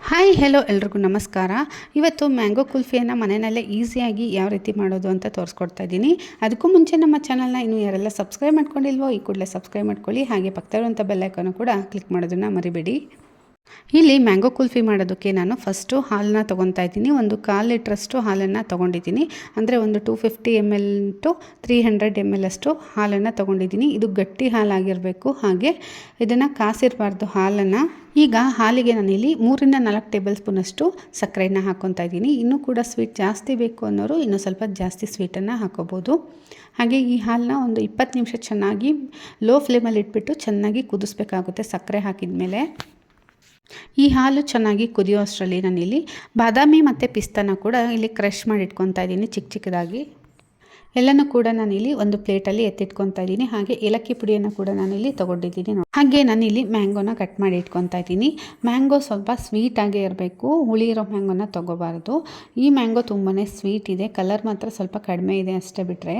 Hi hello ಎಲ್ರಿಗೂ ನಮಸ್ಕಾರ. ಇವತ್ತು ಮ್ಯಾಂಗೋ ಕುಲ್ಫಿಯನ್ನು ಮನೆಯಲ್ಲೇ ಈಸಿಯಾಗಿ ಯಾವ ರೀತಿ ಮಾಡೋದು ಅಂತ ತೋರಿಸ್ಕೊಡ್ತಾ ಇದ್ದೀನಿ. ಅದಕ್ಕೂ ಮುಂಚೆ ನಮ್ಮ ಚಾನಲ್ನ ಇನ್ನೂ ಯಾರೆಲ್ಲ ಸಬ್ಸ್ಕ್ರೈಬ್ ಮಾಡ್ಕೊಂಡಿಲ್ವೋ ಈ ಕೂಡಲೇ ಸಬ್ಸ್ಕ್ರೈಬ್ ಮಾಡ್ಕೊಳ್ಳಿ. ಹಾಗೆ ಪಕ್ಕದಲ್ಲಿರುವಂಥ ಬೆಲ್ ಐಕಾನ್ ಕೂಡ ಕ್ಲಿಕ್ ಮಾಡೋದನ್ನು ಮರಿಬೇಡಿ. ಇಲ್ಲಿ ಮ್ಯಾಂಗೋ ಕುಲ್ಫಿ ಮಾಡೋದಕ್ಕೆ ನಾನು ಫಸ್ಟು ಹಾಲನ್ನ ತೊಗೊತಾ ಇದ್ದೀನಿ. ಒಂದು 1/4 ಲೀಟ್ರಷ್ಟು ಹಾಲನ್ನು ತೊಗೊಂಡಿದ್ದೀನಿ. ಅಂದರೆ ಒಂದು 250 ml ಟು 300 ml ಅಷ್ಟು ಹಾಲನ್ನು ತೊಗೊಂಡಿದ್ದೀನಿ. ಇದು ಗಟ್ಟಿ ಹಾಲಾಗಿರಬೇಕು. ಹಾಗೆ ಇದನ್ನು ಕಾಸಿರಬಾರ್ದು ಹಾಲನ್ನು. ಈಗ ಹಾಲಿಗೆ ನಾನಿಲ್ಲಿ 3ರಿಂದ 4 ಟೇಬಲ್ ಸ್ಪೂನಷ್ಟು ಸಕ್ಕರೆಯನ್ನು ಹಾಕ್ಕೊತಾ ಇದ್ದೀನಿ. ಇನ್ನೂ ಕೂಡ ಸ್ವೀಟ್ ಜಾಸ್ತಿ ಬೇಕು ಅನ್ನೋರು ಇನ್ನೂ ಸ್ವಲ್ಪ ಜಾಸ್ತಿ ಸ್ವೀಟನ್ನು ಹಾಕ್ಕೋಬೋದು. ಹಾಗೆ ಈ ಹಾಲನ್ನ ಒಂದು 20 ನಿಮಿಷ ಚೆನ್ನಾಗಿ ಲೋ ಫ್ಲೇಮಲ್ಲಿ ಇಟ್ಬಿಟ್ಟು ಚೆನ್ನಾಗಿ ಕುದಿಸ್ಬೇಕಾಗುತ್ತೆ ಸಕ್ಕರೆ ಹಾಕಿದ ಮೇಲೆ. ಈ ಹಾಲು ಚೆನ್ನಾಗಿ ಕುದಿಯೋ ಅಷ್ಟರಲ್ಲಿ ನಾನಿಲ್ಲಿ ಬಾದಾಮಿ ಮತ್ತು ಪಿಸ್ತಾನ ಕೂಡ ಇಲ್ಲಿ ಕ್ರಷ್ ಮಾಡಿ ಇಟ್ಕೊತಾ ಇದ್ದೀನಿ ಚಿಕ್ಕದಾಗಿ. ಎಲ್ಲನೂ ಕೂಡ ನಾನಿಲ್ಲಿ ಒಂದು ಪ್ಲೇಟಲ್ಲಿ ಎತ್ತಿಟ್ಕೊತಾ ಇದ್ದೀನಿ. ಹಾಗೆ ಏಲಕ್ಕಿ ಪುಡಿಯನ್ನು ಕೂಡ ನಾನಿಲ್ಲಿ ತೊಗೊಂಡಿದ್ದೀನಿ. ಹಾಗೆ ನಾನಿಲ್ಲಿ ಮ್ಯಾಂಗೋನ ಕಟ್ ಮಾಡಿ ಇಟ್ಕೊತಾ ಇದ್ದೀನಿ. ಮ್ಯಾಂಗೋ ಸ್ವಲ್ಪ ಸ್ವೀಟಾಗೇ ಇರಬೇಕು, ಹುಳಿ ಇರೋ ಮ್ಯಾಂಗೋನ ತೊಗೋಬಾರ್ದು. ಈ ಮ್ಯಾಂಗೋ ತುಂಬಾ ಸ್ವೀಟ್ ಇದೆ, ಕಲರ್ ಮಾತ್ರ ಸ್ವಲ್ಪ ಕಡಿಮೆ ಇದೆ ಅಷ್ಟೇ ಬಿಟ್ಟರೆ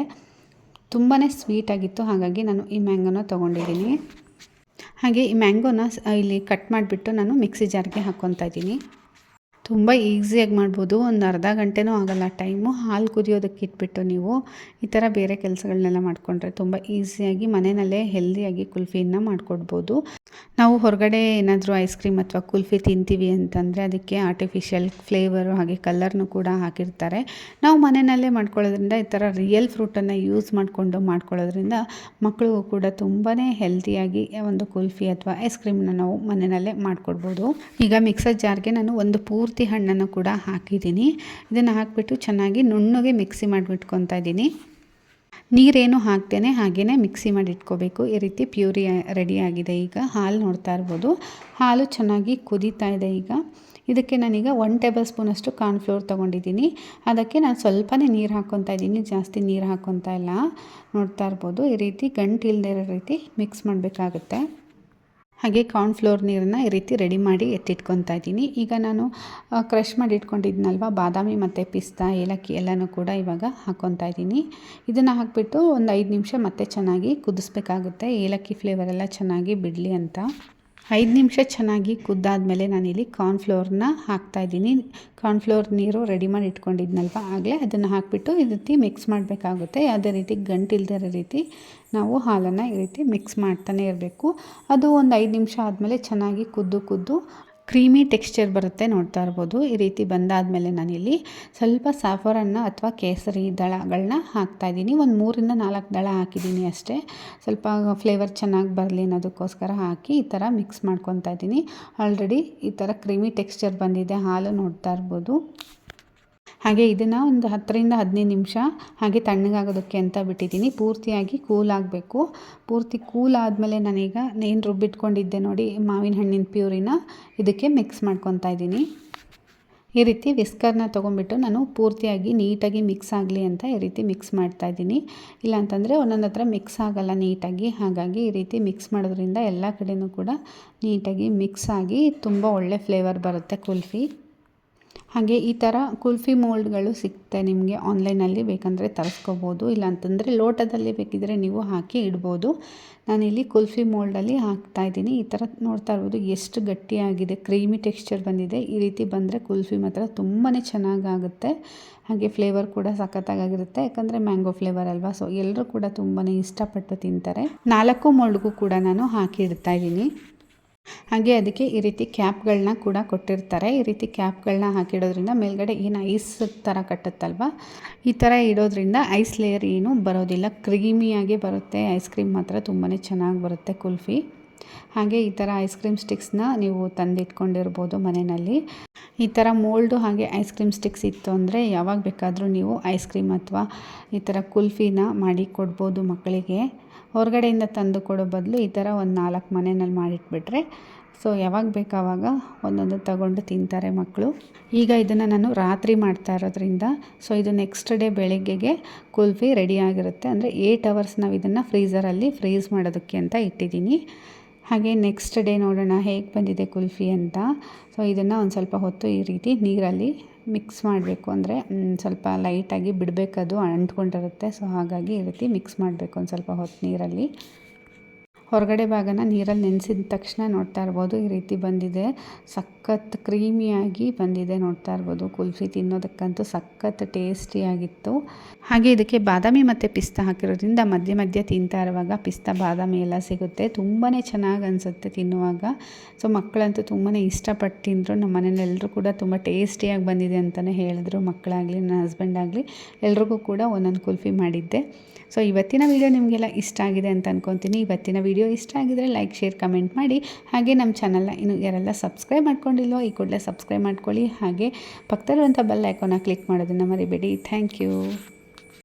ತುಂಬಾ ಸ್ವೀಟಾಗಿತ್ತು. ಹಾಗಾಗಿ ನಾನು ಈ ಮ್ಯಾಂಗೋನ ತೊಗೊಂಡಿದ್ದೀನಿ. ಹಾಗೆ ಈ ಮ್ಯಾಂಗೋನ ಇಲ್ಲಿ ಕಟ್ ಮಾಡಿಬಿಟ್ಟು ನಾನು ಮಿಕ್ಸಿ ಜಾರ್ಗೆ ಹಾಕ್ಕೊತಾ ಇದ್ದೀನಿ. ತುಂಬ ಈಸಿಯಾಗಿ ಮಾಡ್ಬೋದು. ಒಂದು ಅರ್ಧ ಗಂಟೆನೂ ಆಗೋಲ್ಲ ಟೈಮು. ಹಾಲು ಕುದಿಯೋದಕ್ಕೆ ಇಟ್ಬಿಟ್ಟು ನೀವು ಈ ಥರ ಬೇರೆ ಕೆಲಸಗಳನ್ನೆಲ್ಲ ಮಾಡಿಕೊಂಡ್ರೆ ತುಂಬ ಈಸಿಯಾಗಿ ಮನೆಯಲ್ಲೇ ಹೆಲ್ದಿಯಾಗಿ ಕುಲ್ಫಿಯನ್ನು ಮಾಡಿಕೊಡ್ಬೋದು. ನಾವು ಹೊರಗಡೆ ಏನಾದರೂ ಐಸ್ ಕ್ರೀಮ್ ಅಥವಾ ಕುಲ್ಫಿ ತಿಂತೀವಿ ಅಂತಂದರೆ ಅದಕ್ಕೆ ಆರ್ಟಿಫಿಷಿಯಲ್ ಫ್ಲೇವರು ಹಾಗೆ ಕಲರ್ನು ಕೂಡ ಹಾಕಿರ್ತಾರೆ. ನಾವು ಮನೆಯಲ್ಲೇ ಮಾಡ್ಕೊಳ್ಳೋದ್ರಿಂದ ಈ ಥರ ರಿಯಲ್ ಫ್ರೂಟನ್ನು ಯೂಸ್ ಮಾಡ್ಕೊಳ್ಳೋದ್ರಿಂದ ಮಕ್ಕಳಿಗೂ ಕೂಡ ತುಂಬಾ ಹೆಲ್ದಿಯಾಗಿ ಒಂದು ಕುಲ್ಫಿ ಅಥವಾ ಐಸ್ ಕ್ರೀಮ್ನ ನಾವು ಮನೆಯಲ್ಲೇ ಮಾಡಿಕೊಡ್ಬೋದು. ಈಗ ಮಿಕ್ಸರ್ ಜಾರ್ಗೆ ನಾನು ಒಂದು ಪೂರ್ತಿ ಹಣ್ಣನ್ನು ಕೂಡ ಹಾಕಿದ್ದೀನಿ. ಇದನ್ನು ಹಾಕಿಬಿಟ್ಟು ಚೆನ್ನಾಗಿ ನುಣ್ಣಗೆ ಮಿಕ್ಸಿ ಮಾಡಿಬಿಟ್ಕೊತಾ ಇದ್ದೀನಿ. ನೀರೇನು ಹಾಕ್ತೇನೆ ಹಾಗೆಯೇ ಮಿಕ್ಸಿ ಮಾಡಿ ಇಟ್ಕೋಬೇಕು. ಈ ರೀತಿ ಪ್ಯೂರಿ ರೆಡಿಯಾಗಿದೆ. ಈಗ ಹಾಲು ನೋಡ್ತಾ ಇರ್ಬೋದು, ಹಾಲು ಚೆನ್ನಾಗಿ ಕುದೀತಾ ಇದೆ. ಈಗ ಇದಕ್ಕೆ ನಾನೀಗ 1 ಟೇಬಲ್ ಸ್ಪೂನಷ್ಟು ಕಾರ್ನ್ಫ್ಲೋರ್ ತೊಗೊಂಡಿದ್ದೀನಿ. ಅದಕ್ಕೆ ನಾನು ಸ್ವಲ್ಪನೇ ನೀರು ಹಾಕ್ಕೊತಾ ಇದ್ದೀನಿ, ಜಾಸ್ತಿ ನೀರು ಹಾಕ್ಕೊತಾ ಇಲ್ಲ. ನೋಡ್ತಾ ಇರ್ಬೋದು, ಈ ರೀತಿ ಗಂಟು ಇಲ್ಲದೆ ಇರೋ ರೀತಿ ಮಿಕ್ಸ್ ಮಾಡಬೇಕಾಗುತ್ತೆ. ಹಾಗೆ ಕಾರ್ನ್ಫ್ಲೋರ್ ನೀರನ್ನು ಈ ರೀತಿ ರೆಡಿ ಮಾಡಿ ಎತ್ತಿಟ್ಕೊತಾ ಇದ್ದೀನಿ. ಈಗ ನಾನು ಕ್ರಷ್ ಮಾಡಿ ಇಟ್ಕೊಂಡಿದ್ನಲ್ವ ಬಾದಾಮಿ ಮತ್ತು ಪಿಸ್ತಾ ಏಲಕ್ಕಿ ಎಲ್ಲನೂ ಕೂಡ ಇವಾಗ ಹಾಕ್ಕೊತಾ ಇದ್ದೀನಿ. ಇದನ್ನು ಹಾಕಿಬಿಟ್ಟು ಒಂದು 5 ನಿಮಿಷ ಮತ್ತೆ ಚೆನ್ನಾಗಿ ಕುದಿಸ್ಬೇಕಾಗುತ್ತೆ, ಏಲಕ್ಕಿ ಫ್ಲೇವರೆಲ್ಲ ಚೆನ್ನಾಗಿ ಬಿಡಲಿ ಅಂತ. 5 ನಿಮಿಷ ಚೆನ್ನಾಗಿ ಕುದ್ದಾದಮೇಲೆ ನಾನಿಲ್ಲಿ ಕಾರ್ನ್ಫ್ಲೋರ್ನ ಹಾಕ್ತಾಯಿದ್ದೀನಿ. ಕಾರ್ನ್ಫ್ಲೋರ್ ನೀರು ರೆಡಿ ಮಾಡಿ ಇಟ್ಕೊಂಡಿದ್ನಲ್ವ ಆಗಲೇ ಅದನ್ನು ಹಾಕಿಬಿಟ್ಟು ಈ ರೀತಿ ಮಿಕ್ಸ್ ಮಾಡಬೇಕಾಗುತ್ತೆ. ಯಾವುದೇ ರೀತಿ ಗಂಟಿಲ್ದೇ ಇರೋ ರೀತಿ ನಾವು ಹಾಲನ್ನು ಈ ರೀತಿ ಮಿಕ್ಸ್ ಮಾಡ್ತಾನೆ ಇರಬೇಕು. ಅದು ಒಂದು 5 ನಿಮಿಷ ಆದಮೇಲೆ ಚೆನ್ನಾಗಿ ಕುದ್ದು ಕ್ರೀಮಿ ಟೆಕ್ಸ್ಚರ್ ಬರುತ್ತೆ. ನೋಡ್ತಾ ಇರ್ಬೋದು, ಈ ರೀತಿ ಬಂದಾದಮೇಲೆ ನಾನಿಲ್ಲಿ ಸ್ವಲ್ಪ ಸಾಫ್ರಾನ್ನ ಅಥವಾ ಕೇಸರಿ ದಳಗಳನ್ನ ಹಾಕ್ತಾಯಿದ್ದೀನಿ. ಒಂದು 3ರಿಂದ 4 ದಳ ಹಾಕಿದ್ದೀನಿ ಅಷ್ಟೇ. ಸ್ವಲ್ಪ ಫ್ಲೇವರ್ ಚೆನ್ನಾಗಿ ಬರಲಿ ಅನ್ನೋದಕ್ಕೋಸ್ಕರ ಹಾಕಿ ಈ ಥರ ಮಿಕ್ಸ್ ಮಾಡ್ಕೊತಾ ಇದ್ದೀನಿ. ಆಲ್ರೆಡಿ ಈ ಥರ ಕ್ರೀಮಿ ಟೆಕ್ಸ್ಚರ್ ಬಂದಿದೆ ಹಾಲು, ನೋಡ್ತಾ ಇರ್ಬೋದು. ಹಾಗೆ ಇದನ್ನು ಒಂದು 10ರಿಂದ 15 ನಿಮಿಷ ಹಾಗೆ ತಣ್ಣಗಾಗೋದಕ್ಕೆ ಅಂತ ಬಿಟ್ಟಿದ್ದೀನಿ. ಪೂರ್ತಿಯಾಗಿ ಕೂಲ್ ಆಗಬೇಕು. ಪೂರ್ತಿ ಕೂಲ್ ಆದಮೇಲೆ ನಾನೀಗ ಏನು ರುಬ್ಬಿಟ್ಕೊಂಡಿದ್ದೆ ನೋಡಿ ಮಾವಿನ ಹಣ್ಣಿನ ಪ್ಯೂರಿನ ಇದಕ್ಕೆ ಮಿಕ್ಸ್ ಮಾಡ್ಕೊತಾ ಇದ್ದೀನಿ. ಈ ರೀತಿ ವಿಸ್ಕರ್ನ ತೊಗೊಂಡ್ಬಿಟ್ಟು ನಾನು ಪೂರ್ತಿಯಾಗಿ ನೀಟಾಗಿ ಮಿಕ್ಸ್ ಆಗಲಿ ಅಂತ ಈ ರೀತಿ ಮಿಕ್ಸ್ ಮಾಡ್ತಾಯಿದ್ದೀನಿ. ಇಲ್ಲಾಂತಂದರೆ ಒಂದೊಂದು ಹತ್ರ ಮಿಕ್ಸ್ ಆಗೋಲ್ಲ ನೀಟಾಗಿ. ಹಾಗಾಗಿ ಈ ರೀತಿ ಮಿಕ್ಸ್ ಮಾಡೋದ್ರಿಂದ ಎಲ್ಲ ಕಡೆಯೂ ಕೂಡ ನೀಟಾಗಿ ಮಿಕ್ಸ್ ಆಗಿ ತುಂಬ ಒಳ್ಳೆ ಫ್ಲೇವರ್ ಬರುತ್ತೆ ಕುಲ್ಫಿ. ಹಾಗೆ ಈ ಥರ ಕುಲ್ಫಿ ಮೋಲ್ಡ್ಗಳು ಸಿಗುತ್ತೆ ನಿಮಗೆ ಆನ್ಲೈನಲ್ಲಿ, ಬೇಕಂದರೆ ತರಿಸ್ಕೋಬೋದು. ಇಲ್ಲಾಂತಂದರೆ ಲೋಟದಲ್ಲಿ ಬೇಕಿದ್ದರೆ ನೀವು ಹಾಕಿ ಇಡ್ಬೋದು. ನಾನಿಲ್ಲಿ ಕುಲ್ಫಿ ಮೋಲ್ಡಲ್ಲಿ ಹಾಕ್ತಾಯಿದ್ದೀನಿ. ಈ ಥರ ನೋಡ್ತಾ ಇರ್ಬೋದು ಎಷ್ಟು ಗಟ್ಟಿಯಾಗಿದೆ, ಕ್ರೀಮಿ ಟೆಕ್ಸ್ಚರ್ ಬಂದಿದೆ. ಈ ರೀತಿ ಬಂದರೆ ಕುಲ್ಫಿ ಮಾತ್ರ ತುಂಬಾ ಚೆನ್ನಾಗಾಗುತ್ತೆ. ಹಾಗೆ ಫ್ಲೇವರ್ ಕೂಡ ಸಖತ್ತಾಗಿರುತ್ತೆ, ಯಾಕಂದರೆ ಮ್ಯಾಂಗೋ ಫ್ಲೇವರ್ ಅಲ್ವಾ. ಸೊ ಎಲ್ಲರೂ ಕೂಡ ತುಂಬಾ ಇಷ್ಟಪಟ್ಟು ತಿಂತಾರೆ. 4 ಮೋಲ್ಡ್ಗೂ ಕೂಡ ನಾನು ಹಾಕಿ ಇಡ್ತಾಯಿದ್ದೀನಿ. ಹಾಗೆ ಅದಕ್ಕೆ ಈ ರೀತಿ ಕ್ಯಾಪ್ಗಳನ್ನ ಕೂಡ ಕೊಟ್ಟಿರ್ತಾರೆ. ಈ ರೀತಿ ಕ್ಯಾಪ್ಗಳನ್ನ ಹಾಕಿಡೋದ್ರಿಂದ ಮೇಲ್ಗಡೆ ಏನು ಐಸ್ ಥರ ಕಟ್ಟುತ್ತಲ್ವ, ಈ ಥರ ಇಡೋದ್ರಿಂದ ಐಸ್ ಲೇಯರ್ ಏನು ಬರೋದಿಲ್ಲ, ಕ್ರೀಮಿಯಾಗಿ ಬರುತ್ತೆ. ಐಸ್ ಕ್ರೀಮ್ ಮಾತ್ರ ತುಂಬಾ ಚೆನ್ನಾಗಿ ಬರುತ್ತೆ ಕುಲ್ಫಿ. ಹಾಗೆ ಈ ಥರ ಐಸ್ ಕ್ರೀಮ್ ಸ್ಟಿಕ್ಸ್ನ ನೀವು ತಂದಿಟ್ಕೊಂಡಿರ್ಬೋದು ಮನೆಯಲ್ಲಿ. ಈ ಥರ ಮೋಲ್ಡು ಹಾಗೆ ಐಸ್ ಕ್ರೀಮ್ ಸ್ಟಿಕ್ಸ್ ಇತ್ತು ಅಂದರೆ ಯಾವಾಗ ಬೇಕಾದರೂ ನೀವು ಐಸ್ ಕ್ರೀಮ್ ಅಥವಾ ಈ ಥರ ಕುಲ್ಫಿನ ಮಾಡಿ ಕೊಡ್ಬೋದು ಮಕ್ಕಳಿಗೆ. ಹೊರಗಡೆಯಿಂದ ತಂದು ಕೊಡೋ ಬದಲು ಈ ಥರ ಒಂದು 4 ಮನೆಯಲ್ಲಿ ಮಾಡಿಟ್ಬಿಟ್ರೆ ಸೊ ಯಾವಾಗ ಬೇಕಾವಾಗ ಒಂದೊಂದು ತಗೊಂಡು ತಿಂತಾರೆ ಮಕ್ಕಳು. ಈಗ ಇದನ್ನು ನಾನು ರಾತ್ರಿ ಮಾಡ್ತಾ ಇರೋದ್ರಿಂದ ಸೊ ಇದು ನೆಕ್ಸ್ಟ್ ಡೇ ಬೆಳಗ್ಗೆಗೆ ಕುಲ್ಫಿ ರೆಡಿಯಾಗಿರುತ್ತೆ. ಅಂದರೆ 8 ಅವರ್ಸ್ ನಾವು ಇದನ್ನು ಫ್ರೀಝರಲ್ಲಿ ಫ್ರೀಸ್ ಮಾಡೋದಕ್ಕೆ ಅಂತ ಇಟ್ಟಿದ್ದೀನಿ. ಹಾಗೆ ನೆಕ್ಸ್ಟ್ ಡೇ ನೋಡೋಣ ಹೇಗೆ ಬಂದಿದೆ ಕುಲ್ಫಿ ಅಂತ. ಸೊ ಇದನ್ನು ಒಂದು ಸ್ವಲ್ಪ ಹೊತ್ತು ಈ ರೀತಿ ನೀರಲ್ಲಿ ಮಿಕ್ಸ್ ಮಾಡಬೇಕು. ಅಂದರೆ ಸ್ವಲ್ಪ ಲೈಟಾಗಿ ಬಿಡಬೇಕದು ಅಂಟ್ಕೊಂಡಿರುತ್ತೆ. ಸೊ ಹಾಗಾಗಿ ಈ ರೀತಿ ಮಿಕ್ಸ್ ಮಾಡಬೇಕು ಒಂದು ಸ್ವಲ್ಪ ಹೊತ್ತು ನೀರಲ್ಲಿ. ಹೊರಗಡೆ ಭಾಗನ ನೀರಲ್ಲಿ ನೆನೆಸಿದ ತಕ್ಷಣ ನೋಡ್ತಾ ಇರ್ಬೋದು ಈ ರೀತಿ ಬಂದಿದೆ. ಸಖತ್ ಕ್ರೀಮಿಯಾಗಿ ಬಂದಿದೆ ನೋಡ್ತಾ ಇರ್ಬೋದು. ಕುಲ್ಫಿ ತಿನ್ನೋದಕ್ಕಂತೂ ಸಖತ್ ಟೇಸ್ಟಿಯಾಗಿತ್ತು. ಹಾಗೆ ಇದಕ್ಕೆ ಬಾದಾಮಿ ಮತ್ತು ಪಿಸ್ತಾ ಹಾಕಿರೋದ್ರಿಂದ ಮಧ್ಯೆ ಮಧ್ಯೆ ತಿಂತಾ ಇರುವಾಗ ಪಿಸ್ತಾ ಬಾದಾಮಿ ಎಲ್ಲ ಸಿಗುತ್ತೆ. ತುಂಬಾ ಚೆನ್ನಾಗಿ ಅನಿಸುತ್ತೆ ತಿನ್ನುವಾಗ. ಸೊ ಮಕ್ಕಳಂತೂ ತುಂಬಾ ಇಷ್ಟಪಟ್ಟು ತಿಂದರು. ನಮ್ಮ ಮನೇಲಿ ಎಲ್ಲರೂ ಕೂಡ ತುಂಬ ಟೇಸ್ಟಿಯಾಗಿ ಬಂದಿದೆ ಅಂತಲೇ ಹೇಳಿದ್ರು. ಮಕ್ಕಳಾಗಲಿ ನನ್ನ ಹಸ್ಬೆಂಡ್ ಆಗಲಿ ಎಲ್ರಿಗೂ ಕೂಡ ಒಂದೊಂದು ಕುಲ್ಫಿ ಮಾಡಿದ್ದೆ. ಸೊ ಇವತ್ತಿನ ವಿಡಿಯೋ ನಿಮಗೆಲ್ಲ ಇಷ್ಟ ಆಗಿದೆ ಅಂತ ಅಂದ್ಕೊತೀನಿ. ಇವತ್ತಿನ ವಿಡಿಯೋ ಇಷ್ಟ ಆಗಿದರೆ ಲೈಕ್, ಶೇರ್, ಕಮೆಂಟ್ ಮಾಡಿ. ಹಾಗೆ ನಮ್ಮ ಚಾನಲ್ನ ಇನ್ನು ಯಾರೆಲ್ಲ ಸಬ್ಸ್ಕ್ರೈಬ್ ಮಾಡ್ಕೊಂಡಿಲ್ವೋ ಈ ಕೂಡಲೇ ಸಬ್ಸ್ಕ್ರೈಬ್ ಮಾಡ್ಕೊಳ್ಳಿ. ಹಾಗೆ ಪಕ್ಕದಲ್ಲಿರುವಂಥ ಬೆಲ್ ಐಕಾನ್ನ ಕ್ಲಿಕ್ ಮಾಡೋದನ್ನು ಮರಿಬೇಡಿ. Thank you.